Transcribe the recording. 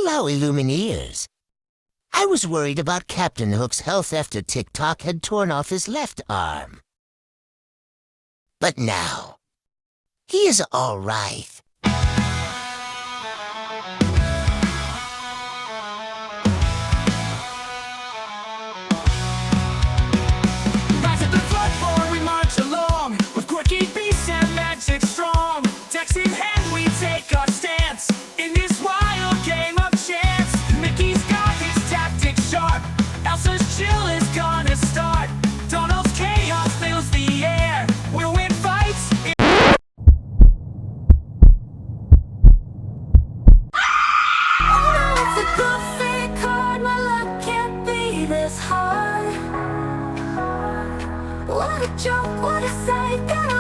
Hello, Illumineers. I was worried about Captain Hook's health after TikTok had torn off his left arm. But now, he is all right. Rise of the floodborn, we march along with quirky beasts and magic strong. Decks in hand, we take our stance in this wild game of chance. Mickey's got his tactics sharp. Elsa's chill is gonna start. Donald's chaos fills the air. We'll win fights. Oh no, it's a good fate card. My luck can't be this hard. What a joke, what a sight.